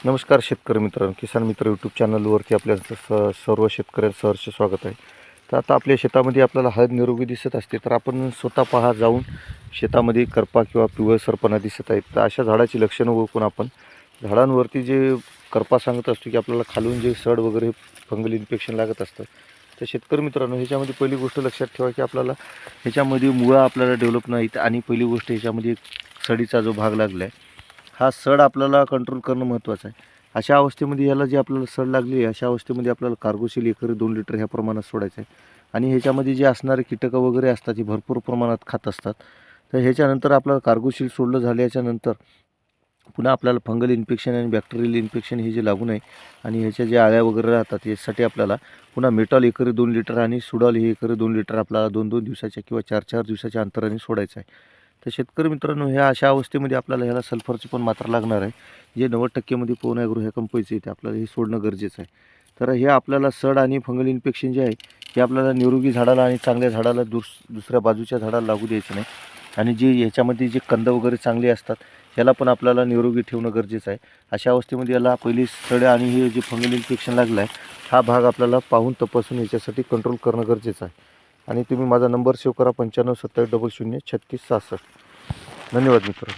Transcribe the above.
नमस्कार शेतकरी मित्रांनो, किसान मित्र यूट्यूब चॅनलवरती आपल्या सर्व शेतकऱ्यांचं सहर्ष स्वागत आहे. तर आता आपल्या शेतामध्ये आपल्याला हळद निरोगी दिसत असते, तर आपण स्वतः पहा जाऊन शेतामध्ये करपा किंवा पिवळसरपणा दिसत आहेत, तर अशा झाडाची लक्षणं ओळखून आपण झाडांवरती जे करपा सांगत असतो की आपल्याला खालून जे सड वगैरे फंगल इन्फेक्शन लागत असतं, तर शेतकरी मित्रांनो ह्याच्यामध्ये पहिली गोष्ट लक्षात ठेवा की आपल्याला ह्याच्यामध्ये मुळं आपल्याला डेव्हलप नाहीत. आणि पहिली गोष्ट ह्याच्यामध्ये सडीचा जो भाग लागला आहे, हा सड आपल्याला कंट्रोल करणं महत्त्वाचं आहे. अशा अवस्थेमध्ये याला जी आपल्याला सड लागली आहे, अशा अवस्थेमध्ये आपल्याला कार्गोशील एकरी 2 लिटर ह्या प्रमाणात सोडायचं आहे. आणि ह्याच्यामध्ये जे असणारे कीटकं वगैरे असतात, हे भरपूर प्रमाणात खात असतात. तर ह्याच्यानंतर आपल्याला कार्गोशील सोडलं झाल्याच्यानंतर पुन्हा आपल्याला फंगल इन्फेक्शन आणि बॅक्टेरियल इन्फेक्शन हे जे लागू नये आणि ह्याच्या ज्या आळ्या वगैरे राहतात यासाठी आपल्याला पुन्हा मेटॉल एकरी 2 लिटर आणि सुडॉल हे एकरी 2 लिटर आपल्याला 2-2 दिवसाच्या किंवा 4-4 दिवसाच्या अंतराने सोडायचं आहे. तर शेतकरी मित्रांनो, ह्या अशा अवस्थेमध्ये आपल्याला ह्याला सल्फरची पण मात्रा लागणार आहे, जे 90% मध्ये पवन ॲग्रो ह्या कंपनीचं आहे, ते आपल्याला हे सोडणं गरजेचं आहे. तर हे आपल्याला सड आणि फंगल इन्फेक्शन जे आहे हे आपल्याला निरोगी झाडाला आणि चांगल्या झाडाला दुसऱ्या बाजूच्या झाडाला लागू द्यायचं नाही. आणि जे ह्याच्यामध्ये जे कंद वगैरे चांगले असतात याला पण आपल्याला निरोगी ठेवणं गरजेचं आहे. अशा अवस्थेमध्ये याला पहिली सड आणि हे जे फंगल इन्फेक्शन लागलं आहे, हा भाग आपल्याला पाहून तपासून याच्यासाठी कंट्रोल करणं गरजेचं आहे. आणि तुम्ही माझा नंबर सेव्ह करा 95 27 00 36 66. धन्यवाद मित्रांनो.